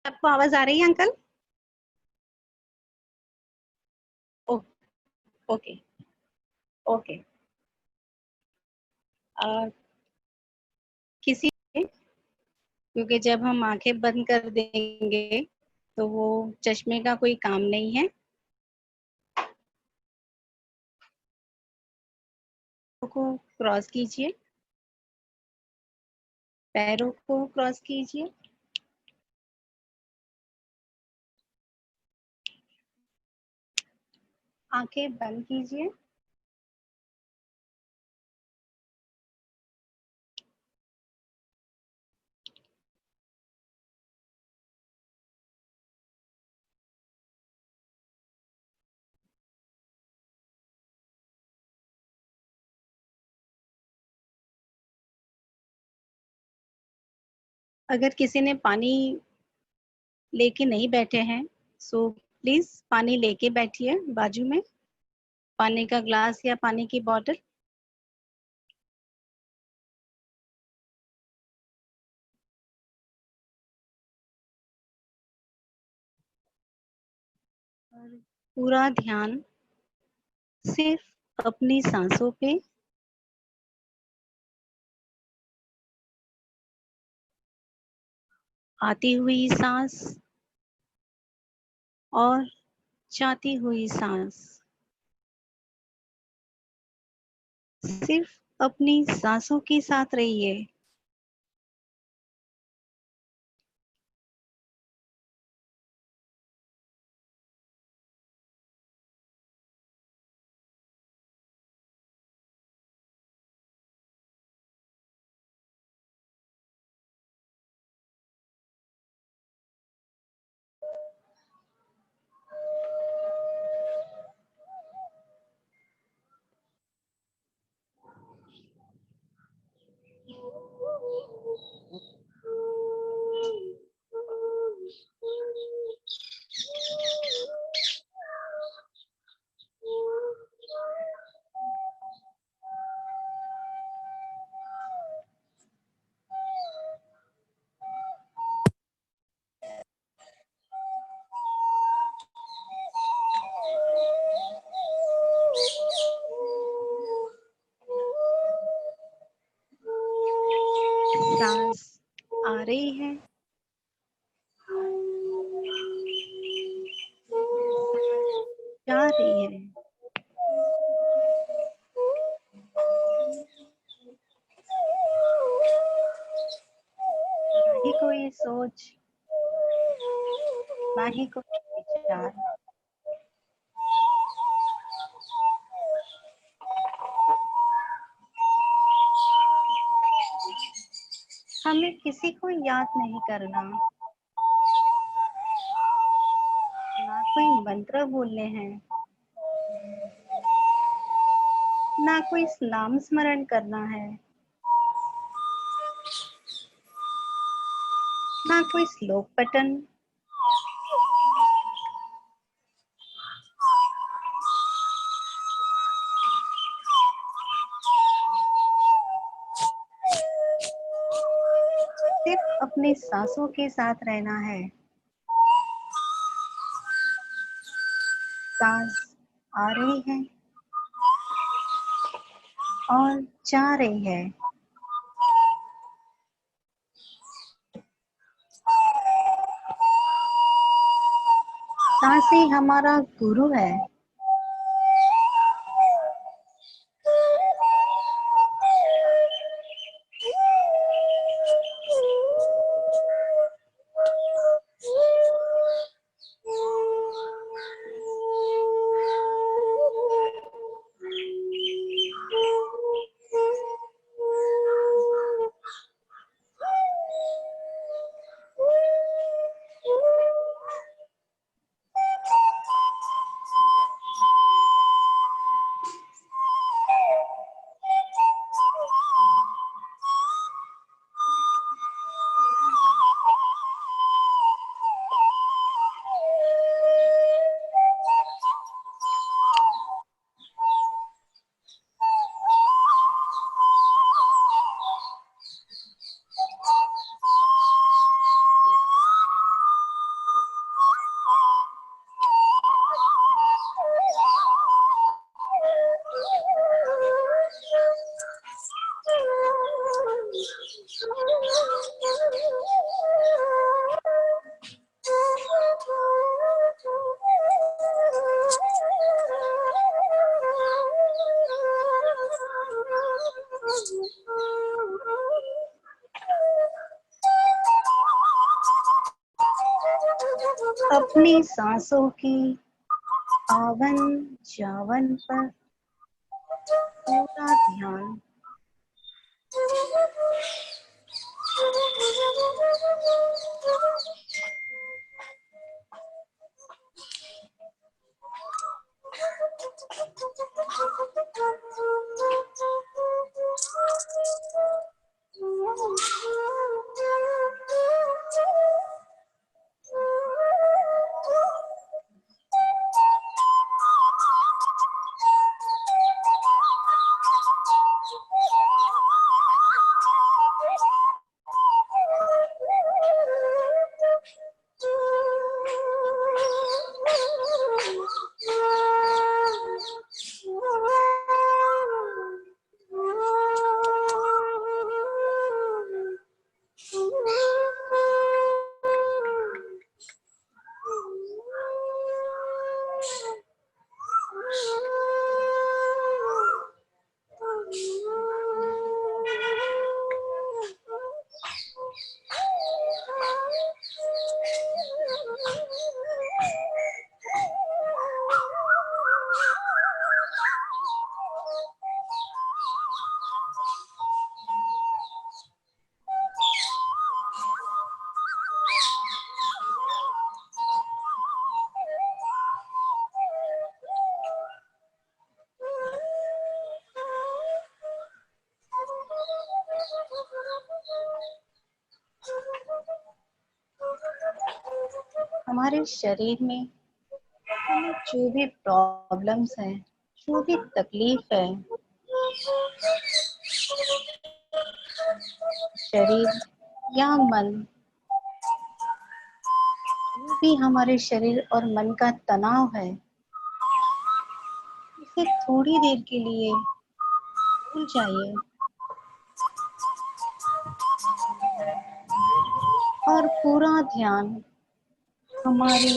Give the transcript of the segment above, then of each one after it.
आपको आवाज आ रही है अंकल? ओ, ओके ओके। आ, किसी क्योंकि जब हम आंखें बंद कर देंगे तो वो चश्मे का कोई काम नहीं है। को क्रॉस कीजिए, पैरों को क्रॉस कीजिए, आंखें बंद कीजिए। अगर किसी ने पानी लेके नहीं बैठे हैं सो प्लीज पानी लेके बैठिए बाजू में, पानी का ग्लास या पानी की बोतल। और पूरा ध्यान सिर्फ अपनी सांसों पे, आती हुई सांस और जाती हुई सांस, सिर्फ अपनी सांसों के साथ रहिए। सांस आ रही है, जा रही है। ना ही कोई सोच, ना ही कोई विचार। हमें किसी को याद नहीं करना, ना कोई मंत्र बोलने हैं, ना कोई नाम स्मरण करना है, ना कोई श्लोक पठन। सिर्फ अपनी सांसों के साथ रहना है। सांस आ रही है और जा रही है। सांस ही हमारा गुरु है। अपनी सांसों की आवन जावन पर पूरा ध्यान। हमारे शरीर में हमें जो भी प्रॉब्लम्स हैं, जो भी तकलीफ है, शरीर या मन, जो भी हमारे शरीर और मन का तनाव है, इसे थोड़ी देर के लिए भूल जाइए और पूरा ध्यान हमारी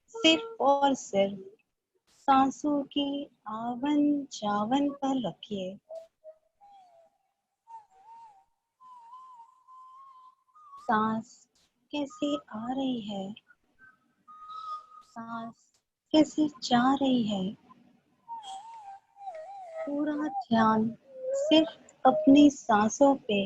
सिर्फ और सिर्फ सांसों की आवन जावन पर रखिए। सांस कैसे आ रही है, सांस कैसे जा रही है, पूरा ध्यान सिर्फ अपनी सांसों पे।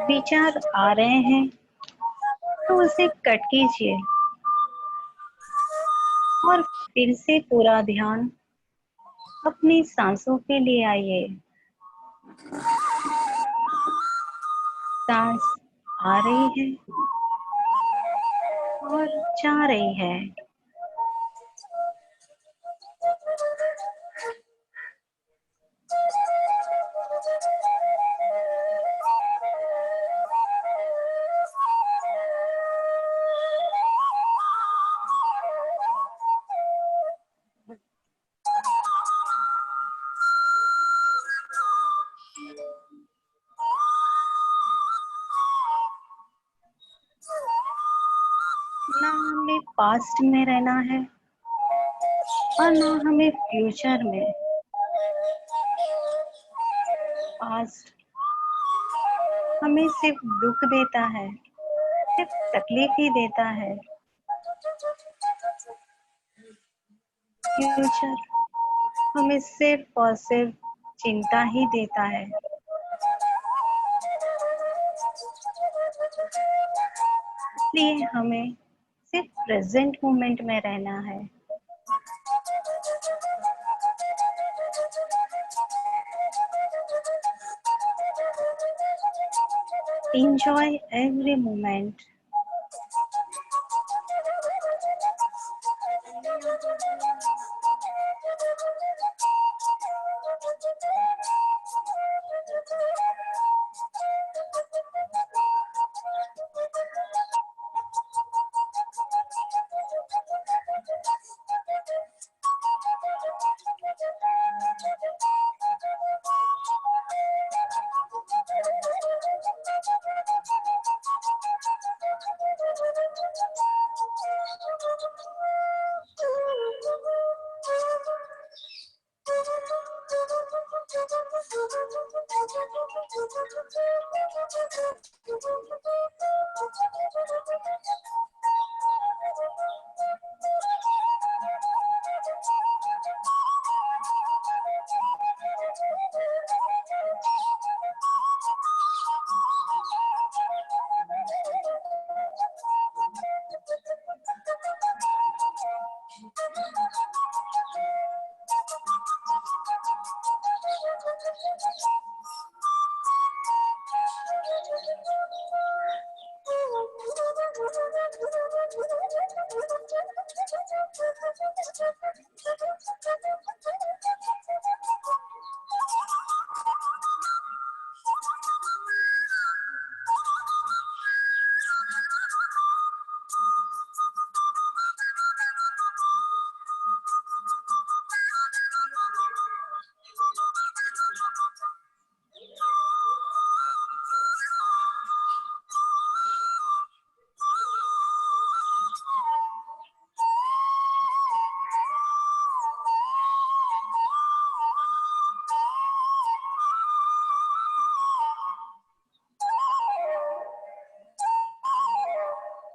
विचार आ रहे हैं तो उसे कट कीजिए और फिर से पूरा ध्यान अपनी सांसों पे ले आइए। सांस आ रही है और जा रही है। ना हमें पास्ट में रहना है और ना हमें फ्यूचर में। पास्ट हमें सिर्फ दुख देता है, सिर्फ तकलीफ ही देता है। फ्यूचर हमें सिर्फ और सिर्फ चिंता ही देता है। इसलिए हमें सिर्फ प्रेजेंट मोमेंट में रहना है। Enjoy every moment.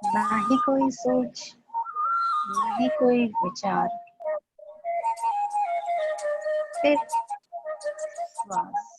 ना ही कोई सोच, ना ही कोई विचार, सिर्फ श्वास।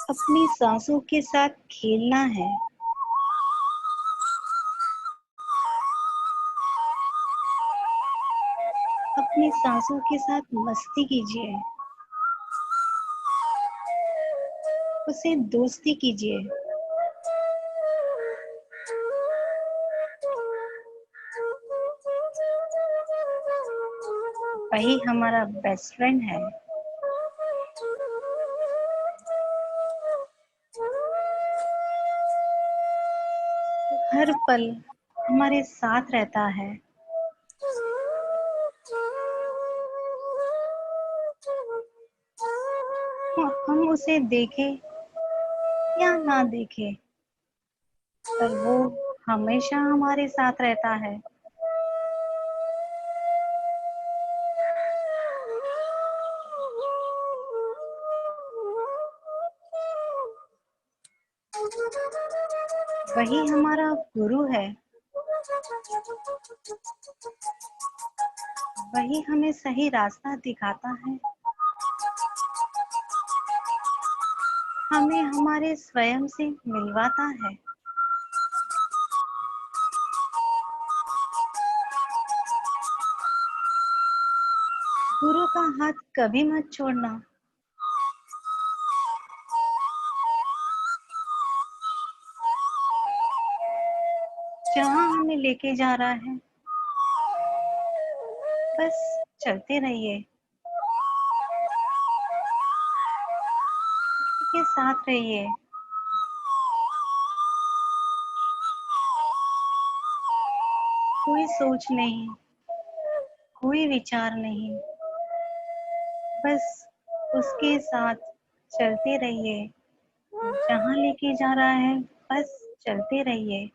अपनी सांसों के साथ खेलना है। अपनी सांसों के साथ मस्ती कीजिए। उससे दोस्ती कीजिए। वही हमारा बेस्ट फ्रेंड है। हर पल हमारे साथ रहता है। हम उसे देखें या ना देखें, पर वो हमेशा हमारे साथ रहता है। वही हमारा गुरु है। वही हमें सही रास्ता दिखाता है। हमें हमारे स्वयं से मिलवाता है। गुरु का हाथ कभी मत छोड़ना। जहाँ हमें लेके जा रहा है, बस चलते रहिए। उसी के साथ रहिए। कोई सोच नहीं, कोई विचार नहीं, बस उसके साथ चलते रहिए। जहाँ लेके जा रहा है, बस चलते रहिए।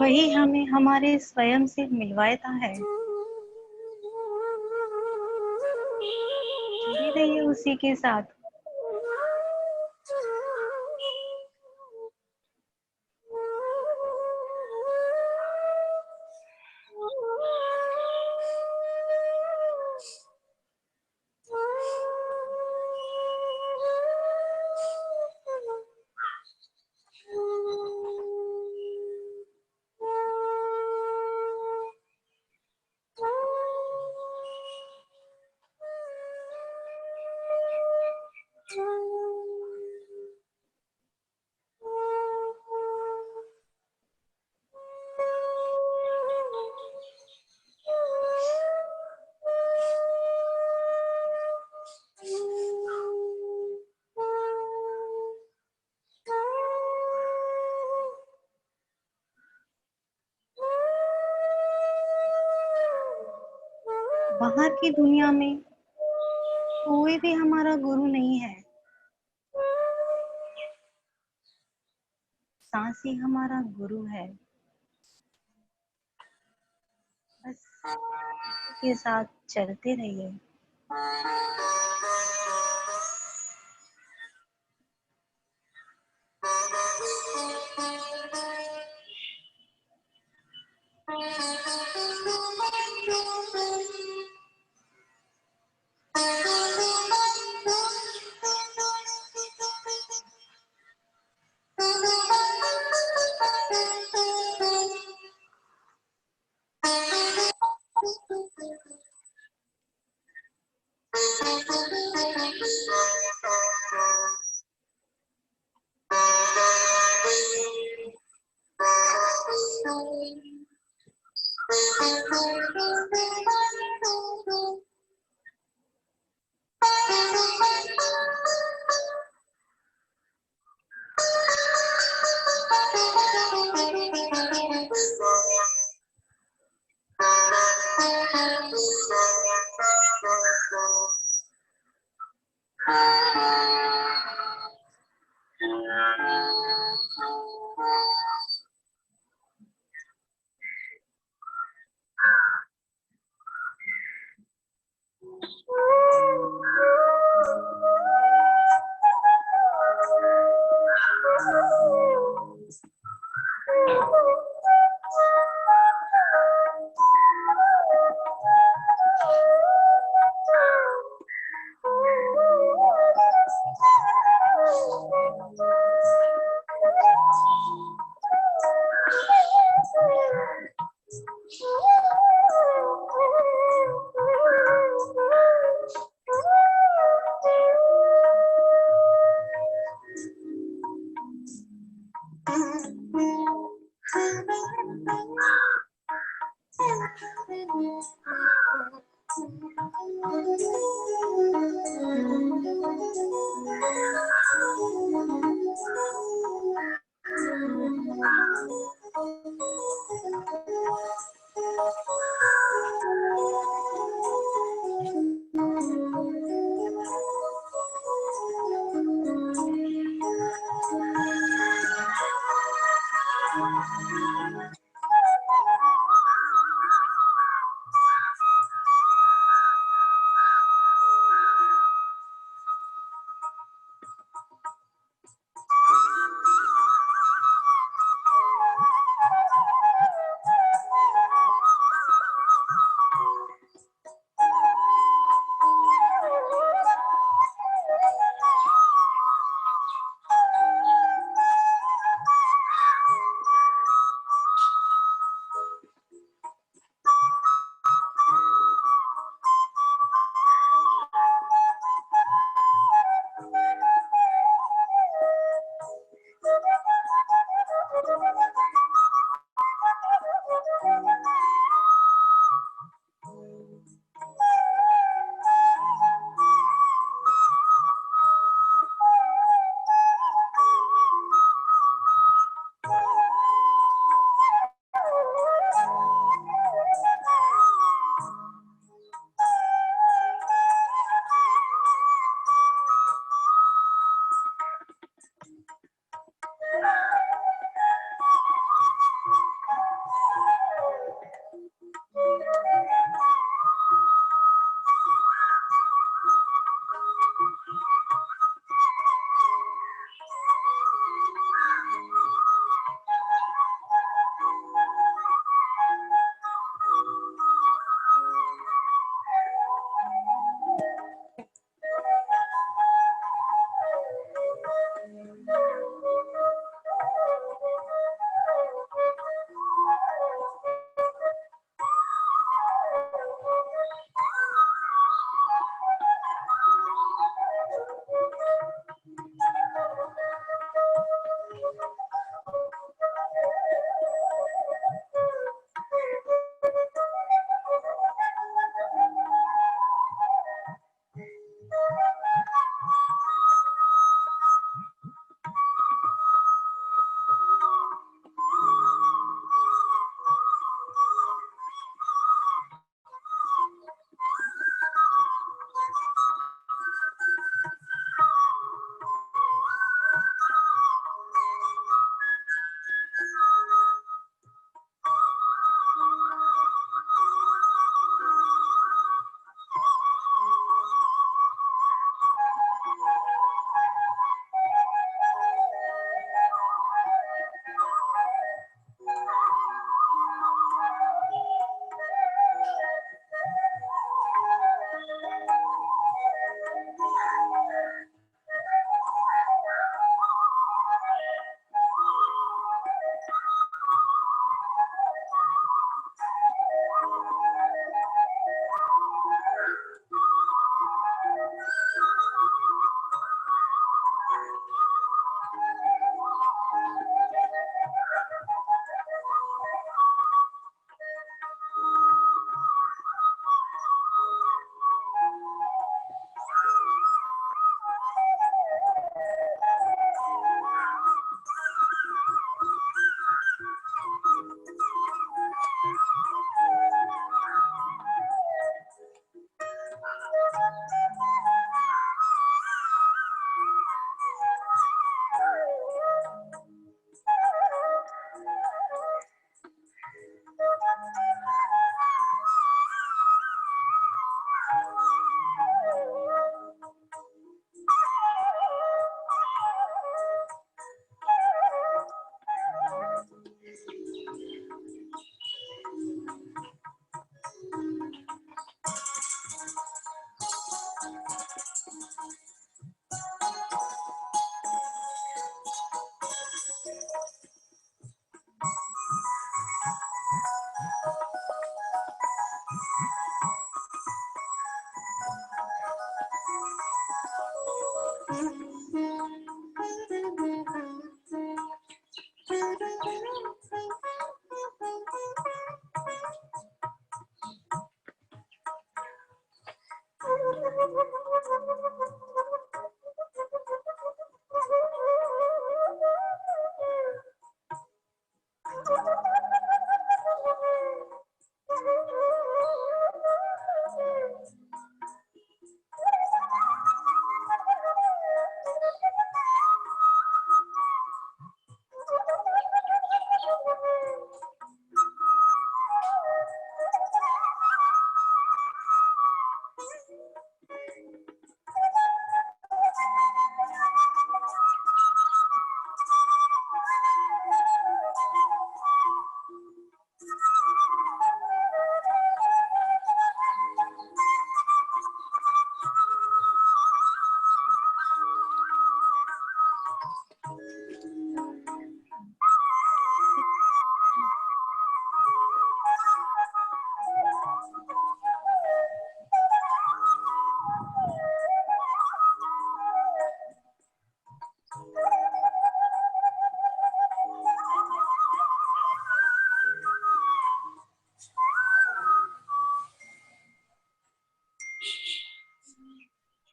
वही हमें हमारे स्वयं से मिलवाता है। जुड़े रहिए उसी के साथ। बाहर की दुनिया में कोई भी हमारा गुरु नहीं है। सांस ही हमारा गुरु है। बस के साथ चलते रहिए।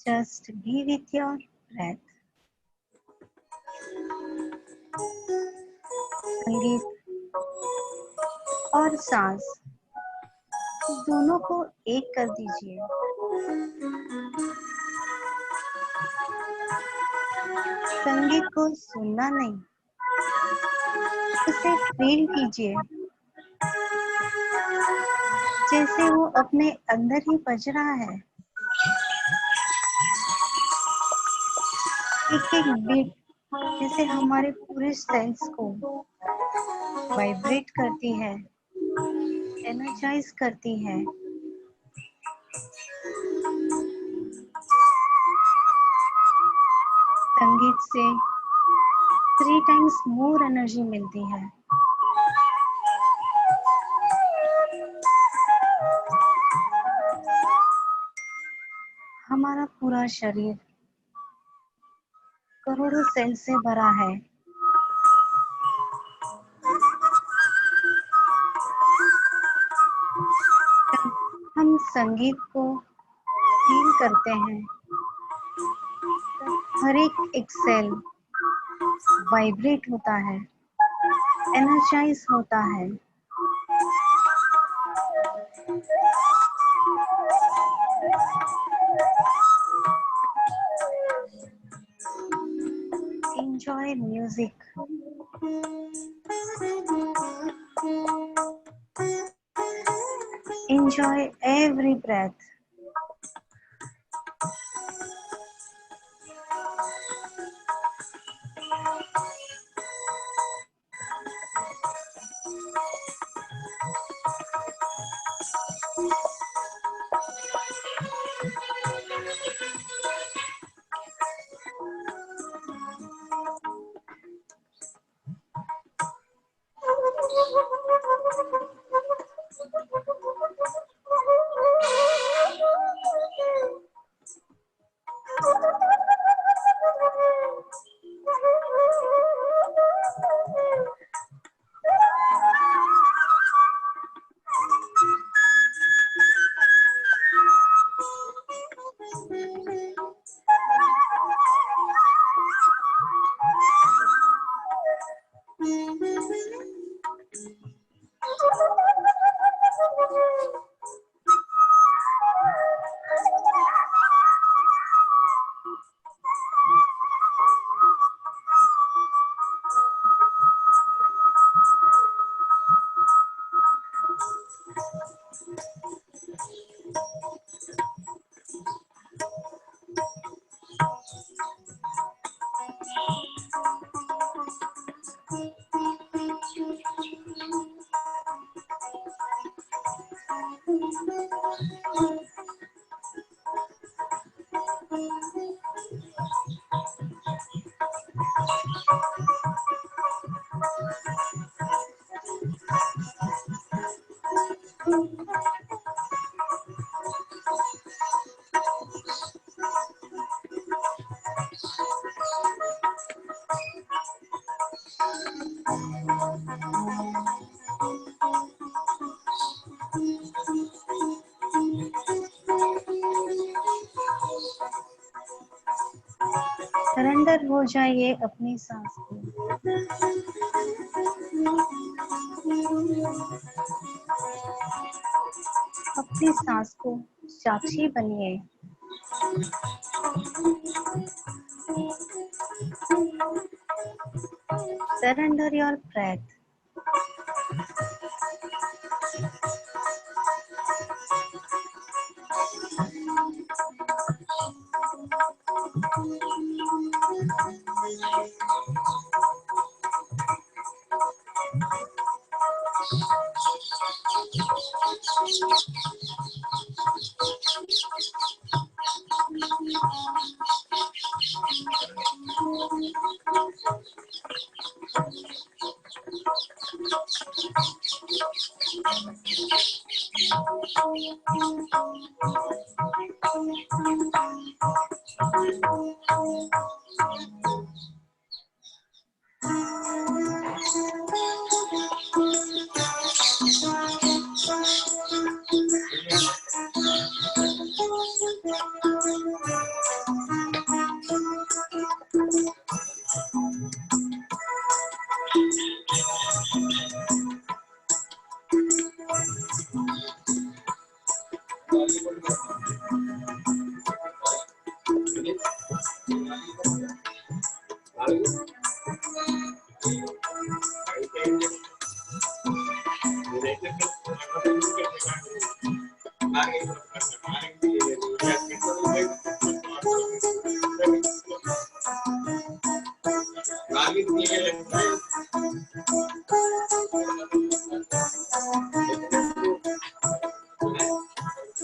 Just be with your breath. संगीत और सांस दोनों को एक कर दीजिए। संगीत को सुनना नहीं, उसे फील कीजिए जैसे वो अपने अंदर ही बज रहा है। एक एक बीट जैसे हमारे पूरे सेल्स को वाइब्रेट करती है, एनर्जाइज करती है। संगीत से 3 times more एनर्जी मिलती है। हमारा पूरा शरीर करोड़ों सेल से भरा है। हम संगीत को फील करते हैं, हर एक सेल वाइब्रेट होता है, एनर्जाइज होता है। Enjoy music. Enjoy every breath. Surrender हो जाइए अपनी सांस को। अपनी सांस को साक्षी बनिए। Surrender your breath.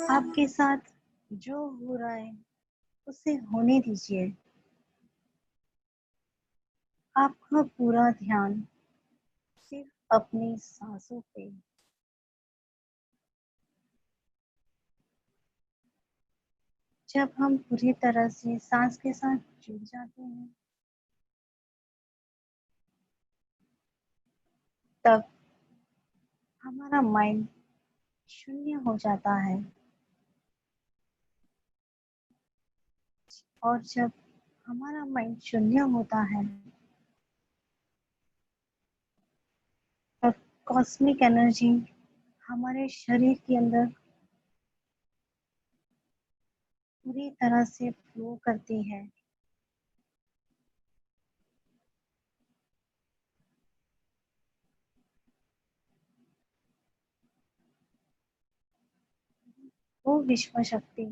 आपके साथ जो हो रहा है उसे होने दीजिए। आपका पूरा ध्यान सिर्फ अपनी सांसों पे। जब हम पूरी तरह से सांस के साथ जुड़ जाते हैं, तब हमारा माइंड शून्य हो जाता है। और जब हमारा माइंड शून्य होता है, तब कॉस्मिक एनर्जी हमारे शरीर के अंदर पूरी तरह से फ्लो करती है। वो विश्व शक्ति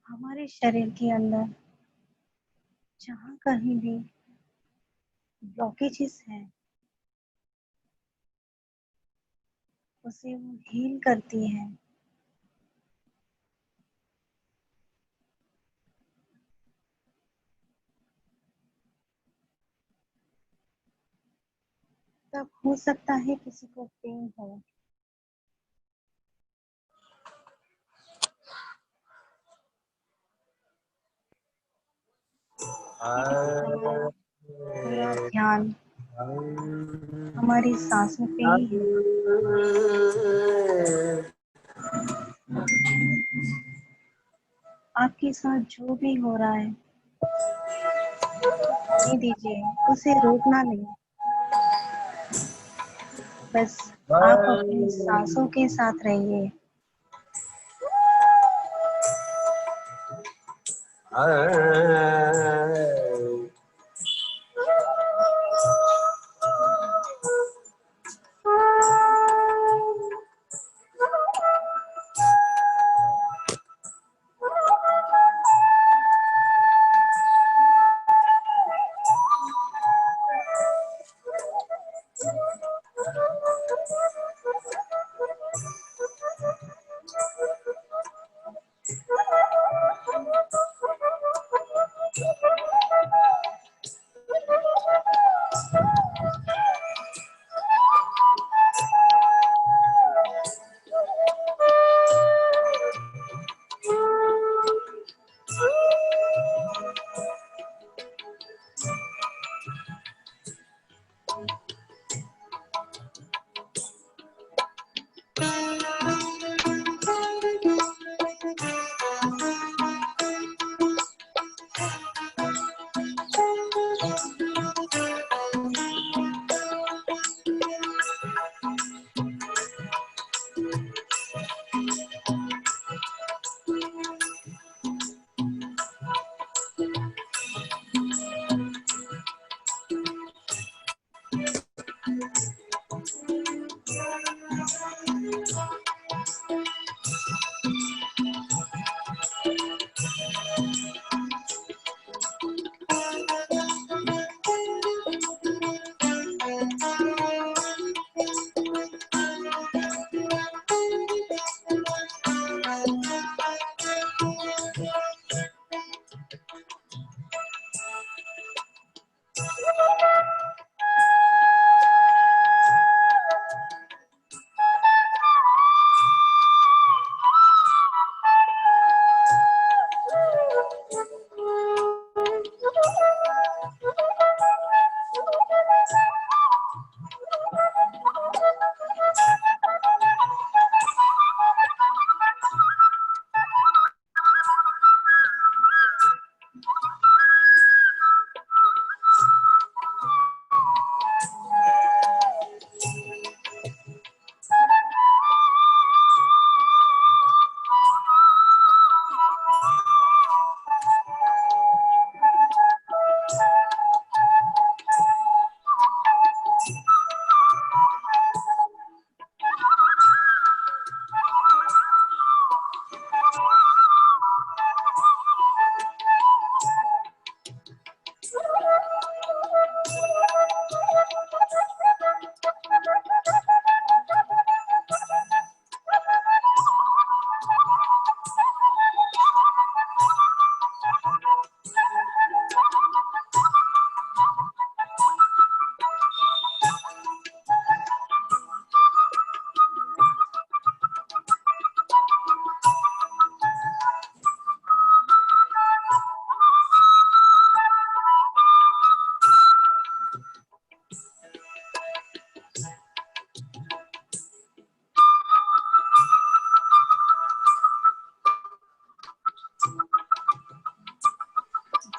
हमारे शरीर के अंदर जहाँ कहीं भी ब्लॉकेजेस हैं, उसे वो हील करती है। तब हो सकता है किसी को पेन हो, हमारा पूरा ध्यान हमारी सांसों पे ही है। आपके साथ जो भी हो रहा है होने दीजिए, उसे रोकना नहीं। बस आप अपनी सांसों के साथ रहिए।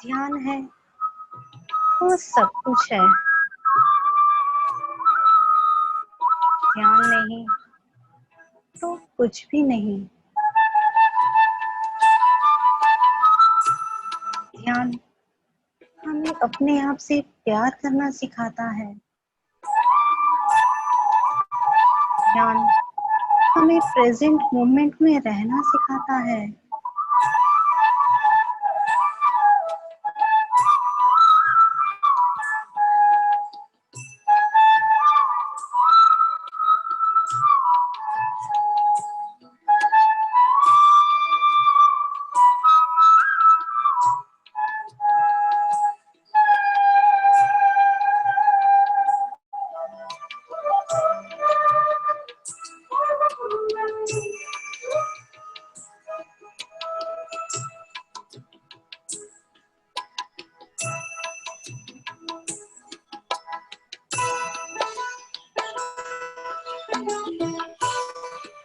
ध्यान है वो सब कुछ है, ध्यान नहीं तो कुछ भी नहीं। ध्यान हमें अपने आप से प्यार करना सिखाता है। ध्यान हमें प्रेजेंट मोमेंट में रहना सिखाता है।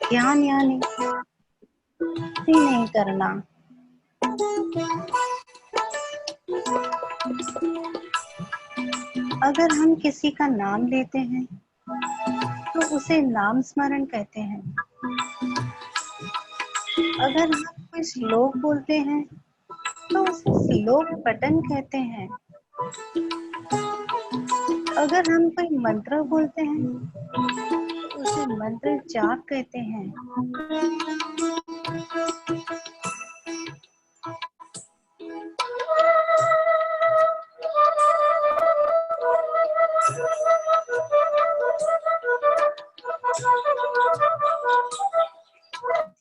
ध्यान यानी कुछ भी नहीं करना। अगर हम किसी का नाम लेते हैं तो उसे नाम स्मरण कहते हैं। अगर हम कोई श्लोक बोलते हैं तो उसे श्लोक पठन कहते हैं। अगर हम कोई मंत्र बोलते हैं तो उसे मंत्र जाप कहते हैं।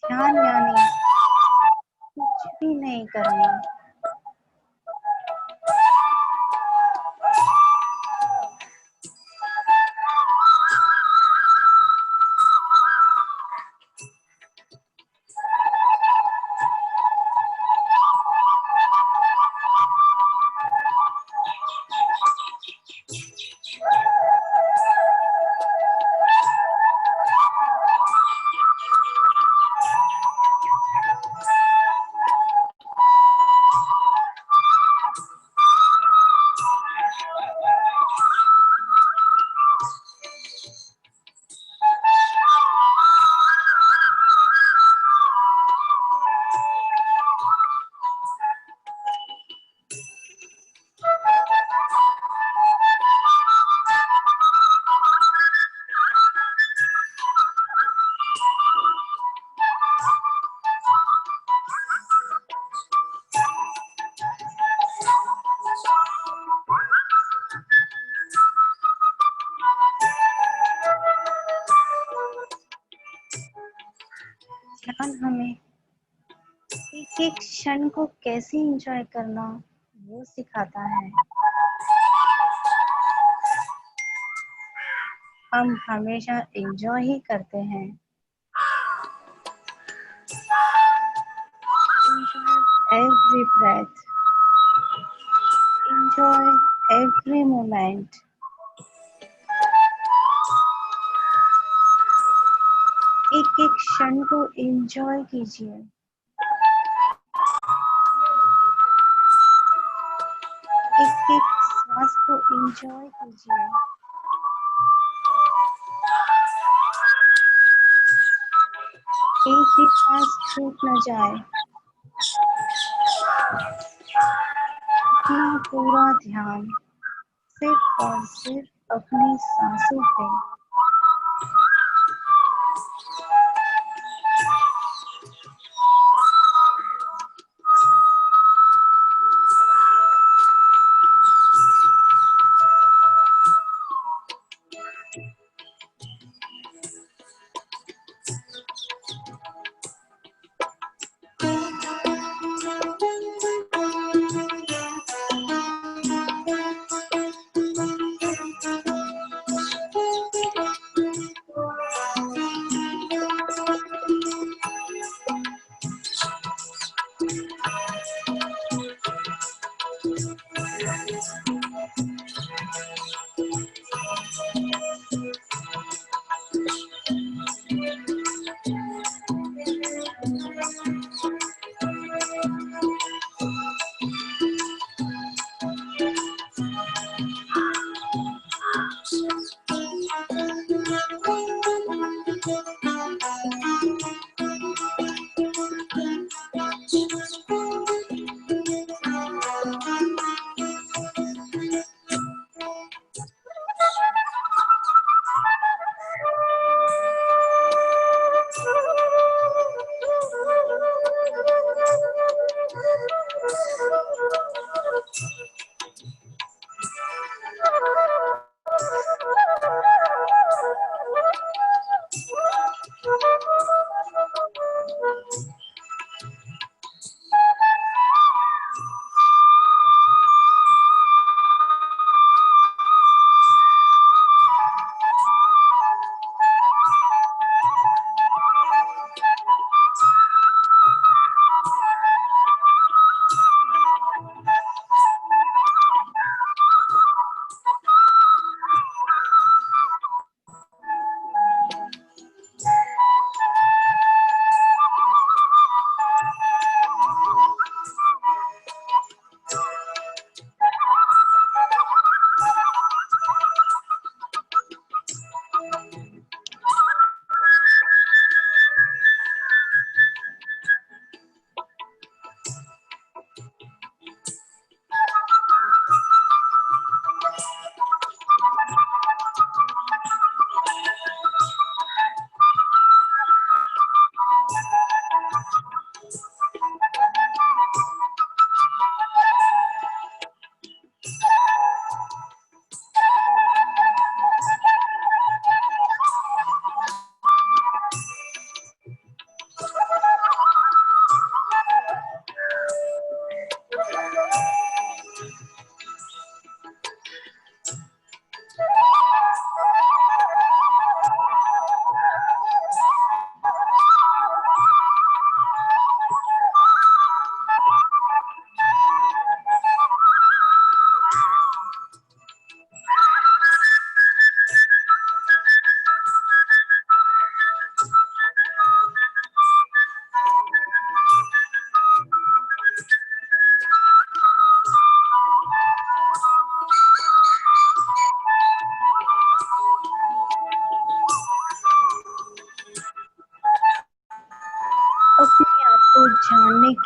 ध्यान यानी कुछ भी नहीं करना। ध्यान हमें एक एक क्षण को कैसे एंजॉय करना वो सिखाता है। हम हमेशा एंजॉय ही करते हैं। Enjoy every breath. Enjoy every moment. एक एक क्षण को एंजॉय कीजिए। एक एक सांस को एंजॉय कीजिए। एक भी सांस छूट न जाए। अपना पूरा ध्यान सिर्फ और सिर्फ अपनी सांसों पे।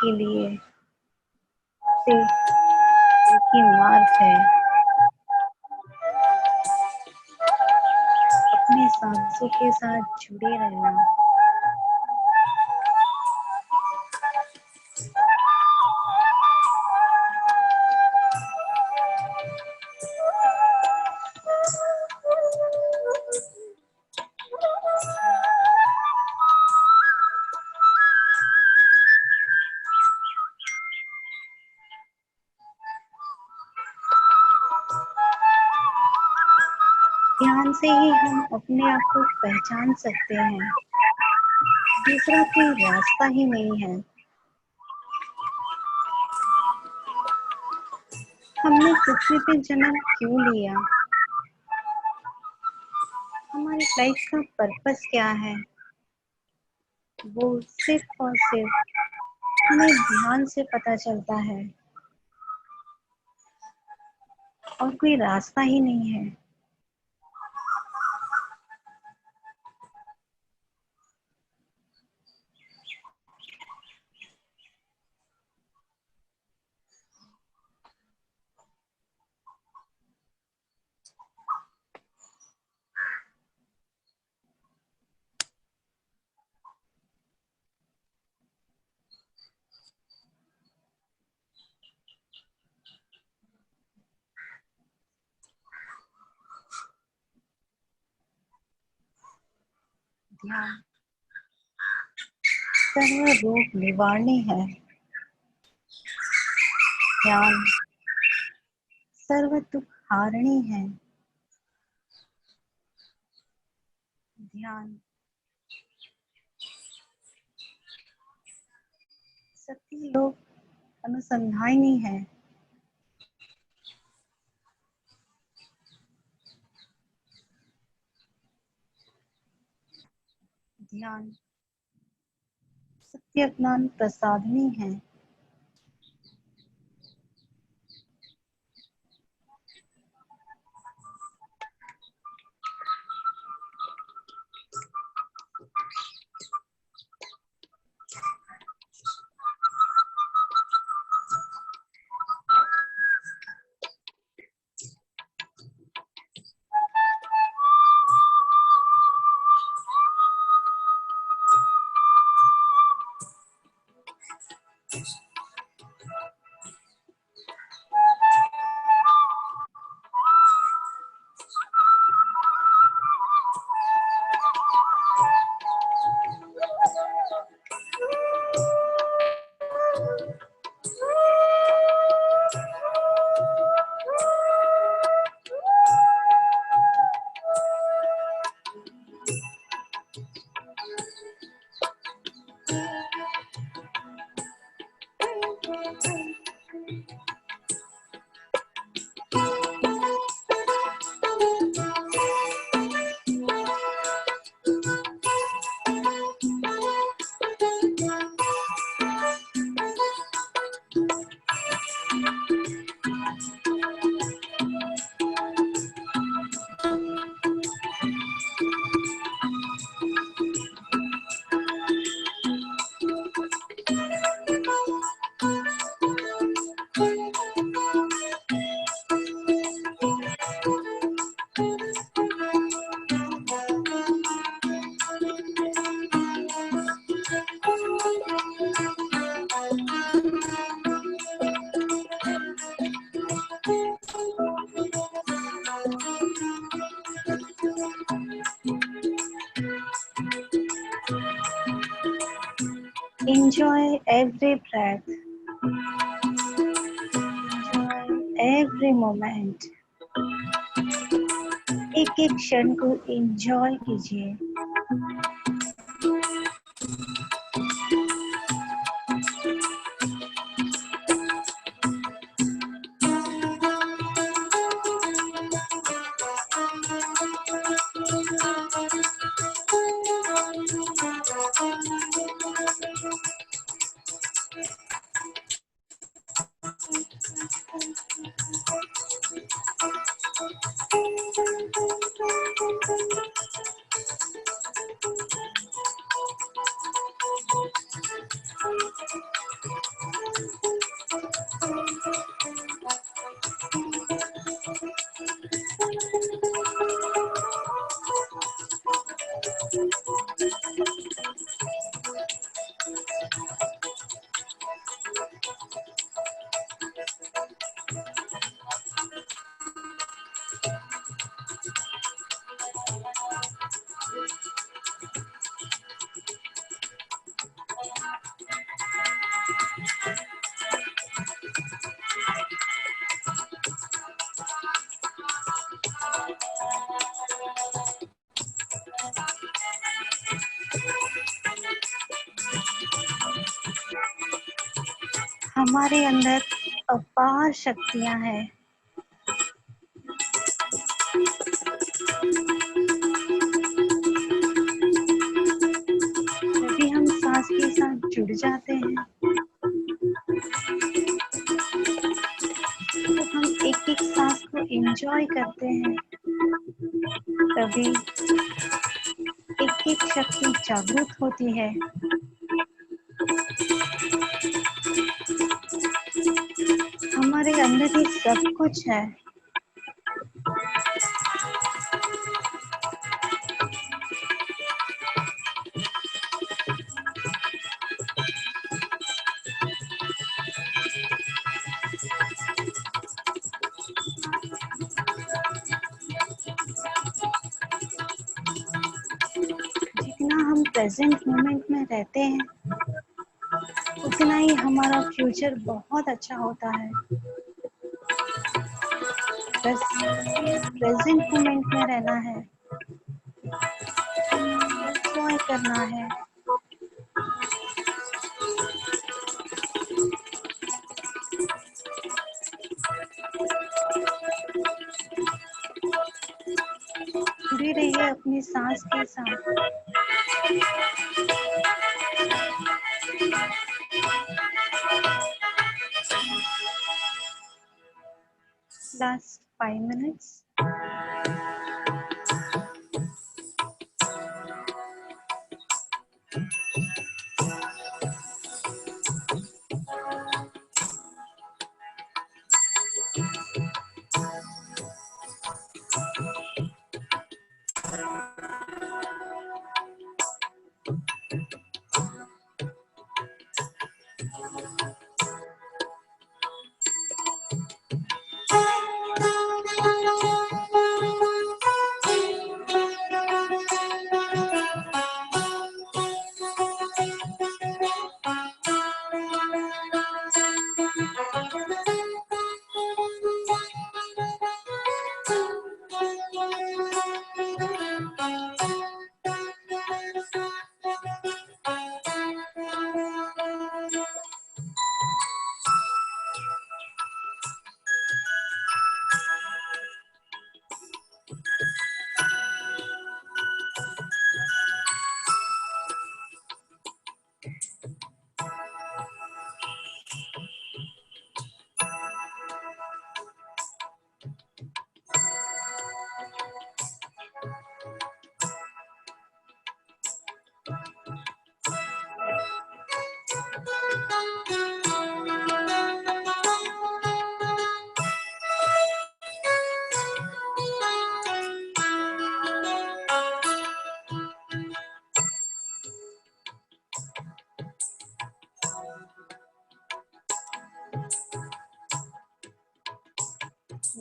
के लिए सिर्फ एक ही मार्ग है, अपनी सांसों के साथ जुड़े रहना। ध्यान से ही हम अपने आप को पहचान सकते हैं, दूसरा कोई रास्ता ही नहीं है। हमने पृथ्वी पे जन्म क्यों लिया? हमारी लाइफ का पर्पस क्या है? वो सिर्फ और सिर्फ हमें ध्यान से पता चलता है, और कोई रास्ता ही नहीं है। ध्यान सर्व रोग निवारणी है। ध्यान सर्व दुख हारणी है। ध्यान सत्य लोग अनुसंधानी है। ध्यान सत्य ज्ञान प्रसादनी है। Enjoy every breath. Enjoy every moment. एक एक क्षण को एंजॉय कीजिए। हमारे अंदर अपार शक्तियां हैं। जब हम सांस के साथ जुड़ जाते हैं तो हम एक एक सांस को एंजॉय करते हैं। तभी एक एक शक्ति जागृत होती है। हमारे अंदर ही सब कुछ है। जितना हम प्रेजेंट मोमेंट में रहते हैं उतना ही हमारा फ्यूचर बहुत अच्छा होता है। बस प्रेजेंट मोमेंट में रहना है, एंजॉय करना है। जुड़े रहिए अपनी सांस के साथ। Last 5 minutes.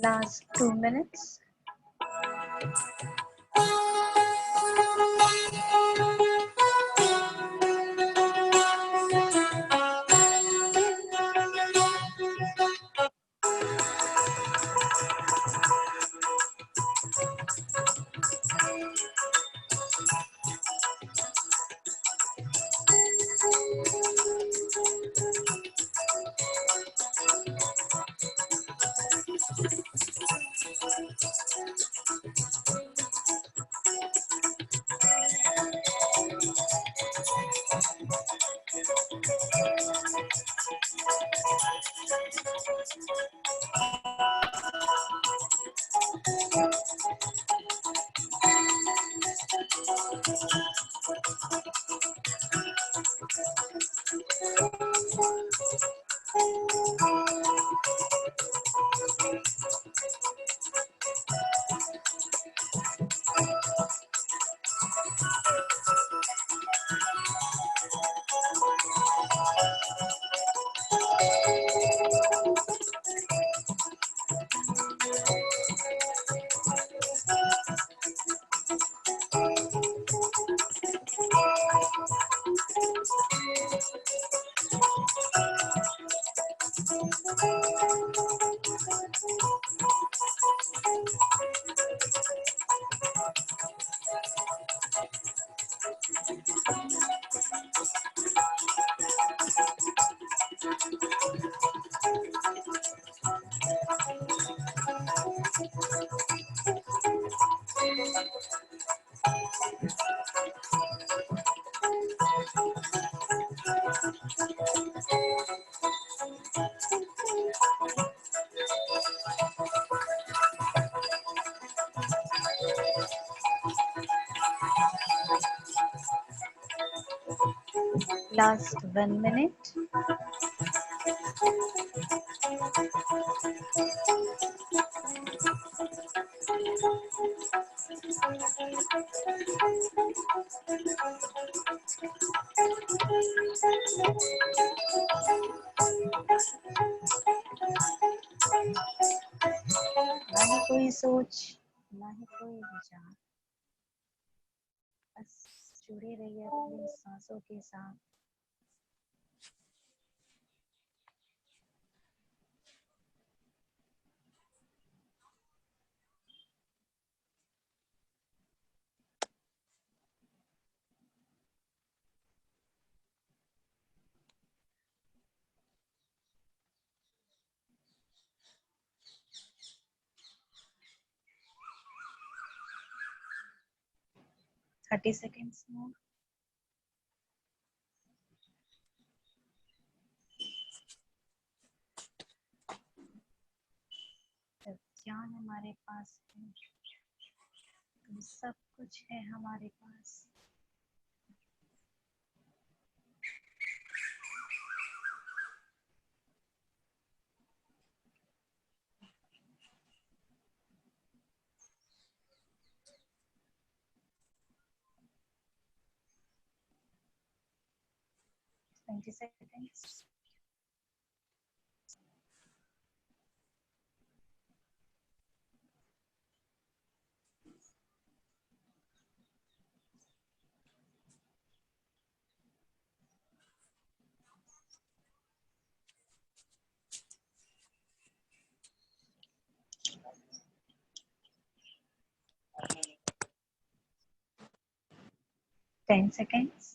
Last 2 minutes. Last 1 minute. ना ही कोई सोच, ना ही कोई विचार, बस जुड़े रहिए अपनी सांसों के साथ। Thirty seconds more. जब ज्ञान हमारे पास है तो सब कुछ है हमारे पास। Twenty seconds. Ten seconds.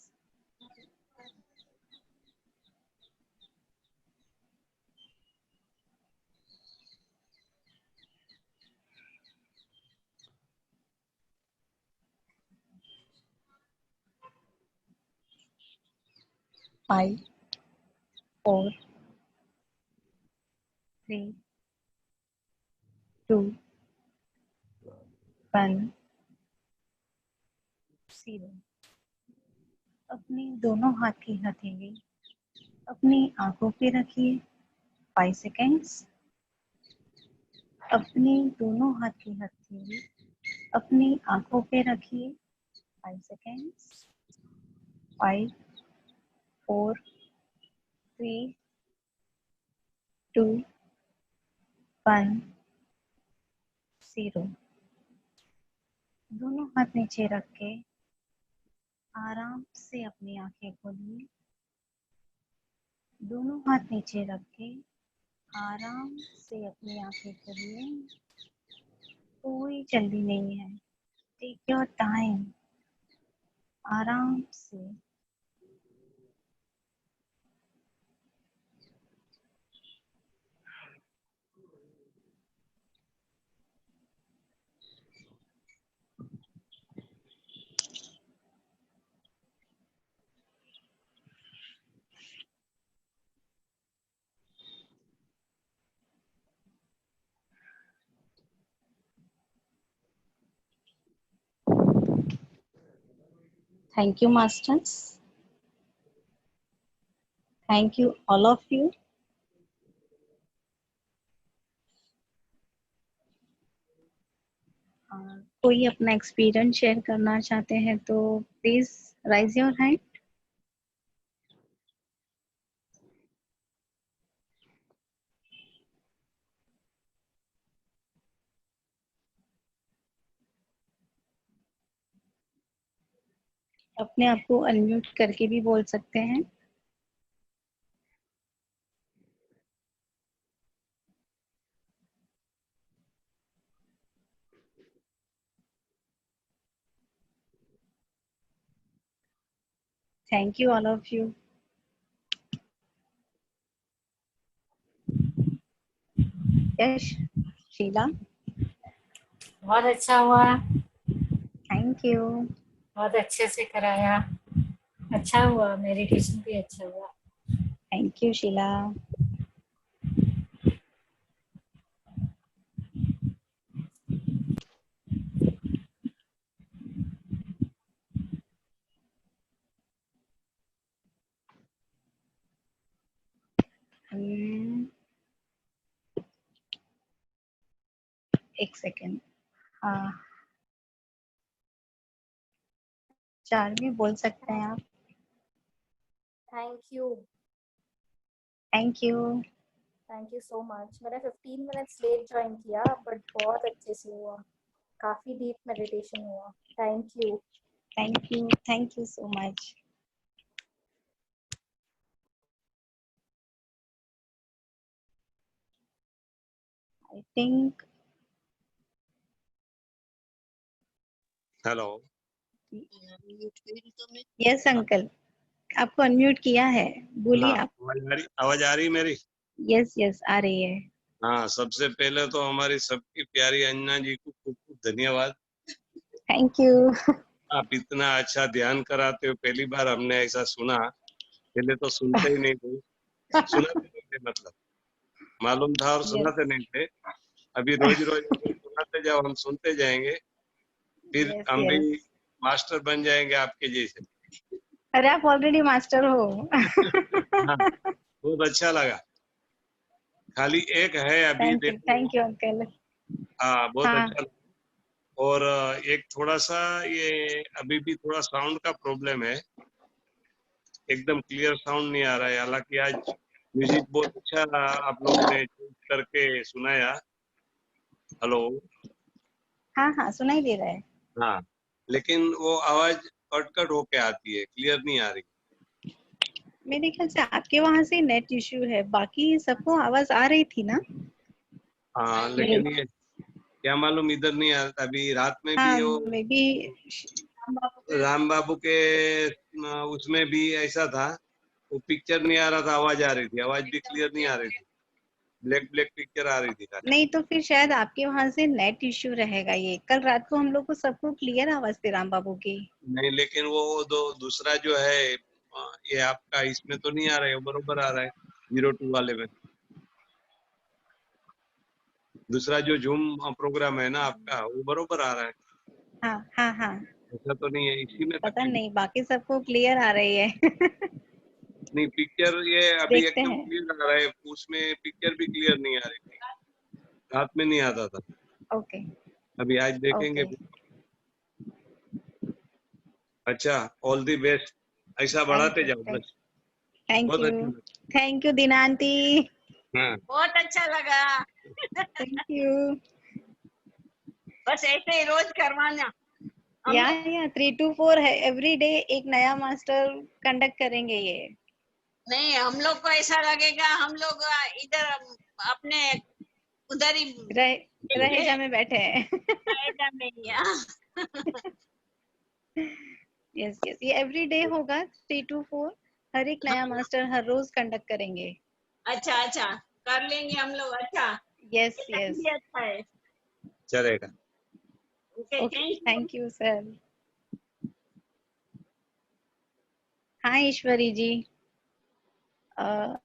Five, four, three, two, one, zero. अपनी दोनों हाथ की हथेली अपनी आंखों पे रखिए। 5 सेकेंड्स। अपनी दोनों हाथ की हथेली अपनी आंखों पे रखिए। 5 सेकेंड्स। 5, 4, 3, 2, 1, 0। दोनों हाथ नीचे रख के आराम से अपनी आंखें खोलिए। दोनों हाथ नीचे रख के आराम से अपनी आंखें खोलिए। कोई जल्दी नहीं है। Take your time. आराम से। Thank you, masters. Thank you, all of you. कोई अपना एक्सपीरियंस शेयर करना चाहते हैं तो प्लीज राइज योर हैंड। अपने आप को अनम्यूट करके भी बोल सकते हैं। Thank you all of you. Yash, Sheela, बहुत अच्छा हुआ, थैंक यू। बहुत अच्छे से कराया, अच्छा हुआ, मेडिटेशन भी अच्छा हुआ। Thank you Sheela. एक सेकेंड। हाँ, चार भी बोल सकते हैं आप। Thank you, thank you. Thank you so much. मैंने 15 मिनट्स लेट ज्वाइन किया बट बहुत अच्छे से हुआ, काफी डीप मेडिटेशन हुआ। Thank you. Thank you, thank you so much. I think hello. Yes uncle, आपको अनम्यूट किया है, बोलिए हाँ, आप। आवाज आ रही मेरी? यस यस, आ रही है। हाँ, सबसे पहले तो हमारी सबकी प्यारी अंजना जी को खूब खूब धन्यवाद। Thank you. आप इतना अच्छा ध्यान कराते हो, पहली बार हमने ऐसा सुना। पहले तो सुनते ही नहीं थे, सुनाते नहीं थे, मतलब मालूम था और सुनाते नहीं थे। अभी रोज रोज सुनाते जाओ, हम सुनते जाएंगे, फिर यस हम भी यस। मास्टर बन जाएंगे आपके जैसे। अरे आप ऑलरेडी मास्टर हो। हाँ, बहुत अच्छा लगा। खाली एक है अभी देखो। Thank you uncle. हाँ, बहुत हाँ अच्छा। और एक थोड़ा सा ये अभी भी थोड़ा साउंड का प्रॉब्लम है, एकदम क्लियर साउंड नहीं आ रहा है। हालांकि आज म्यूजिक बहुत अच्छा आप लोगों ने चूज करके सुनाया। हेलो। हाँ हाँ, सुनाई दे रहा है। हाँ, लेकिन वो आवाज कट कट होके आती है, क्लियर नहीं आ रही। मेरे ख्याल से आपके वहां से नेट इश्यू है, बाकी सबको आवाज आ रही थी ना। हाँ, लेकिन ये क्या मालूम इधर नहीं आ रहा। अभी रात में भी हाँ वो मे बी। राम बाबू के उसमें भी ऐसा था, वो पिक्चर नहीं आ रहा था, आवाज आ रही थी, आवाज भी क्लियर नहीं आ रही थी, ब्लैक ब्लैक पिक्चर आ रही थी खाली। नहीं तो फिर शायद आपके वहां से नेट इश्यू रहेगा। ये कल रात को हम लोग को सबको क्लियर आवाज थी राम बाबू की। नहीं, लेकिन वो दो दूसरा जो है ये आपका इसमें तो नहीं आ रहा है, वो बरोबर आ रहा है 02 वाले में। दूसरा जो जूम प्रोग्राम है ना आपका, वो बरोबर आ रहा है, हाँ हाँ हाँ। ऐसा तो नहीं है, इसी में पता तकलीफ। नहीं, बाकी सबको क्लियर आ रही है। नहीं, पिक्चर ये अभी देखते एकदम हैं। क्लियर आ रहा है, उसमें पिक्चर भी क्लियर नहीं आ रही थी, रात में नहीं आता था। ओके अभी आज देखेंगे ओके। फिर। अच्छा, ऑल दी बेस्ट, ऐसा बढ़ाते जाओ बस। थैंक बहुत अच्छा यू। लगा। थैंक यू दिनांती। हाँ, बहुत अच्छा लगा। Thank you. बस ऐसे ही रोज करवाना। हम या लोग 3 to 4 है, एवरी डे एक नया मास्टर कंडक्ट करेंगे ये। नहीं, हम लोग को ऐसा लगेगा हम लोग इधर अपने उधर ही रहेजा में बैठे हैं। रहेगा नहीं। हाँ। यस यस, ये एवरी डे होगा 3 to 4। हर एक नया मास्टर हर रोज कंडक्ट करेंगे। अच्छा अच्छा, कर लेंगे हम लोग। अच्छा, यस ये टाइम यस। भी अच्छा है। चलेगा। Okay, okay, thank you. Thank you sir. हाँ ईश्वरी जी। अ,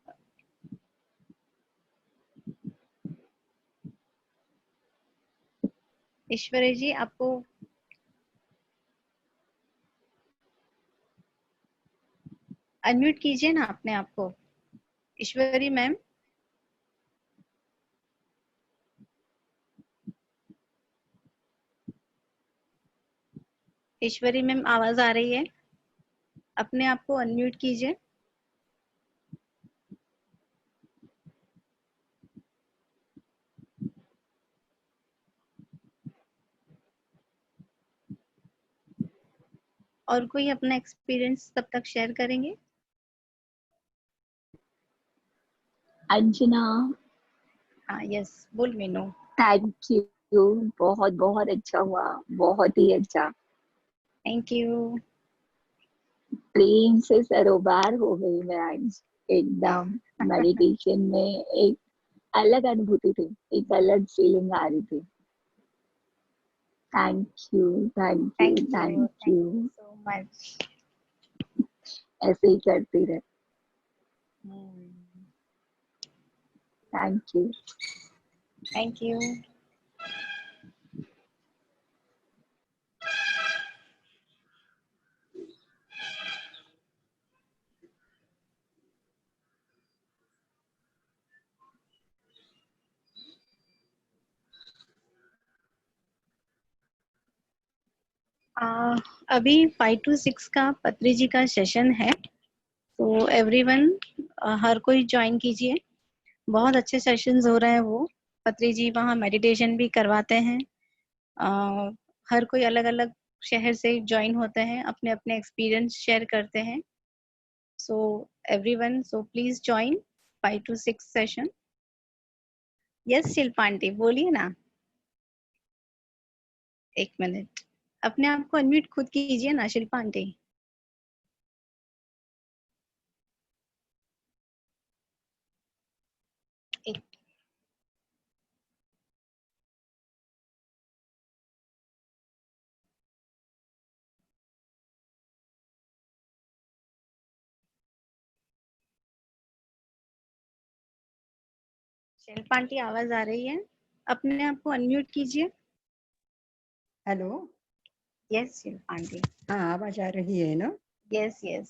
ईश्वरी जी आपको अनम्यूट कीजिए ना अपने आप को। ईश्वरी मैम। ईश्वरी मैम आवाज आ रही है? अपने आप को अनम्यूट कीजिए। और कोई अपना एक्सपीरियंस तब तक शेयर करेंगे? अंजना, हाँ यस, बोल मीनू। थैंक यू, बहुत बहुत अच्छा हुआ, बहुत ही अच्छा। Thank you. प्रेम से सरोबार हो गई मैं आज, एकदम मेडिटेशन में एक अलग अनुभूति थी, एक अलग फीलिंग आ रही थी। Thank you, thank you, thank you, thank thank you. You so much. ऐसे ही करती रहे। Thank you. Thank you. अभी 5 to 6 का पत्री जी का सेशन है, तो एवरीवन हर कोई ज्वाइन कीजिए। बहुत अच्छे सेशंस हो रहे हैं वो। पत्री जी वहाँ मेडिटेशन भी करवाते हैं। हर कोई अलग अलग शहर से ज्वाइन होते हैं, अपने अपने एक्सपीरियंस शेयर करते हैं। So everyone, so please join 5 to 6 session. Yes Shilpa aunty, बोलिए ना। एक मिनट, अपने आप को अनम्यूट खुद कीजिए ना शिल्पा आंटी। एक शिल्पा आंटी, आवाज आ रही है? अपने आप को अनम्यूट कीजिए। हेलो। Yes Shilpa aunty. हाँ, आवाज आ रही है ना? Yes yes.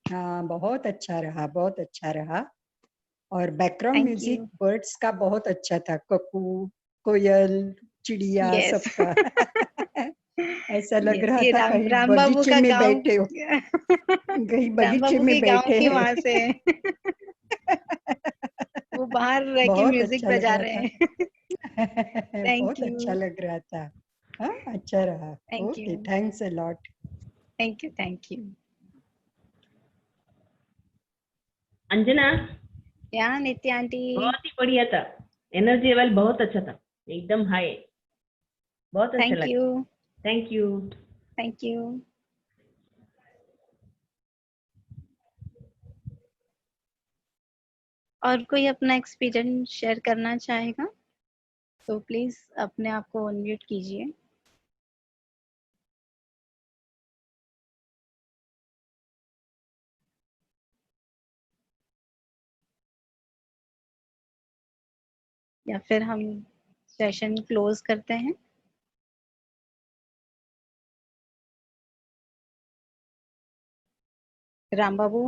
हाँ, बहुत अच्छा रहा, बहुत अच्छा रहा। और background thank music you. Birds का बहुत अच्छा था, ककू, कोयल, चिड़िया, यस सबका। ऐसा लग यस, रहा ये था राम कहीं राम बाबू बगीचे का में गांव। बैठे हो, कहीं राम बगीचे बाबू में के गांव बैठे की हैं। वहां से है। वो बाहर रह के बहुत म्यूजिक अच्छा लग बजा रहा रहे था। हैं। थैंक बहुत यू। अच्छा लग रहा था। हाँ, अच्छा रहा। Thank okay, you. Thanks a lot. Thank you. Thank you. Anjana, या नित्या आंटी। बहुत ही बढ़िया था। एनर्जी लेवल बहुत अच्छा था, एकदम हाई। बहुत अच्छा थैंक यू। लगा। Thank you. Thank you. और कोई अपना एक्सपीरियंस शेयर करना चाहेगा तो प्लीज अपने आप को अनम्यूट कीजिए। या फिर हम सेशन क्लोज करते हैं। राम बाबू।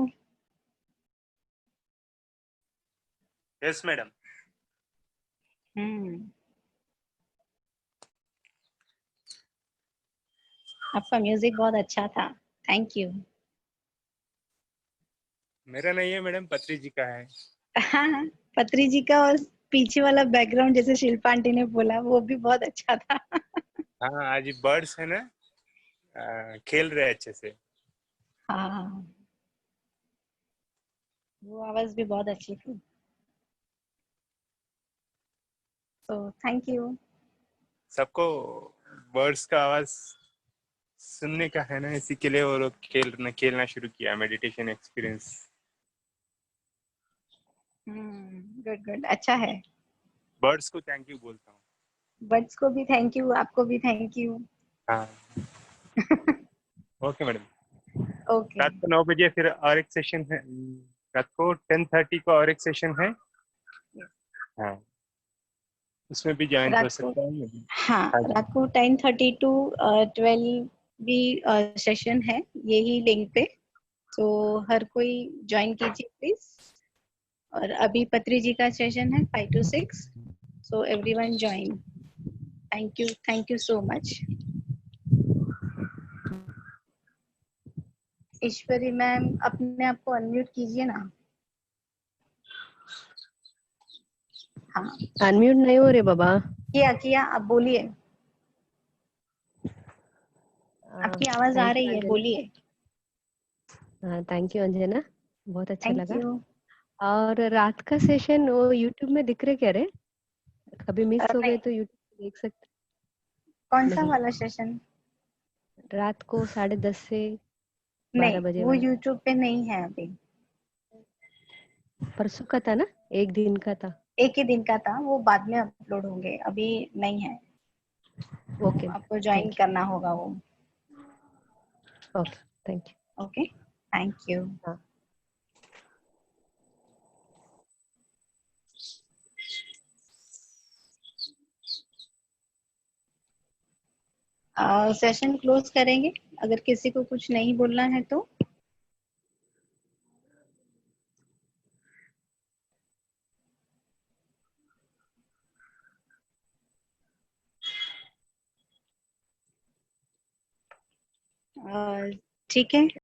Yes madam. आपका म्यूजिक बहुत अच्छा था, थैंक यू। मेरा नहीं है मैडम, पत्री जी का है। हाँ, पत्री जी का, और पीछे वाला बैकग्राउंड जैसे शिल्पा आंटी ने बोला वो भी बहुत अच्छा था। हाँ, आज बर्ड्स है ना, खेल रहे हैं अच्छे से। हाँ, वो आवाज भी बहुत अच्छी थी। तो थैंक यू। सबको बर्ड्स का आवाज सुनने का है ना, इसी के लिए वो लोग खेलना शुरू किया, मेडिटेशन एक्सपीरियंस। गुड गुड, अच्छा है। बर्ड्स को थैंक यू बोलता हूँ। बर्ड्स को भी थैंक यू, आपको भी थैंक यू। हाँ। Okay madam. ओके। रात को 9 बजे फिर और एक सेशन है, रात को 10:30 को और एक सेशन है। हाँ, उसमें भी ज्वाइन हो रात को, सकता है। हाँ हाँ जी। रात को 10:30 to 12 भी सेशन है यही लिंक पे, तो हर कोई ज्वाइन कीजिए प्लीज। और अभी पत्री जी का सेशन है 5 to 6, so everyone join. Thank you so much. Ishwari ma'am, अपने आप को अनम्यूट कीजिए ना। हाँ, अनम्यूट नहीं हो रहे बाबा। किया, आप बोलिए। आपकी आवाज आ थैंक यू रही है, अंजना। बोलिए। हाँ थैंक यू अंजना, बहुत अच्छा थैंक लगा। यू। और रात का सेशन वो यूट्यूब में दिख रहे क्या रे? कभी मिस हो गए नहीं, तो यूट्यूब पे देख सकते। कौन सा नहीं, वाला सेशन? रात को 10:30 से 12 नहीं, बजे वो वाला। यूट्यूब पे नहीं है अभी। परसों का था ना, एक दिन का था। एक ही दिन का था, वो बाद में अपलोड होंगे, अभी नहीं है। ओके, आपको ज्वाइन थैंक करना होगा वो। You. Okay, thank you. Okay, thank you. हाँ। सेशन क्लोज करेंगे अगर किसी को कुछ नहीं बोलना है तो। ठीक है।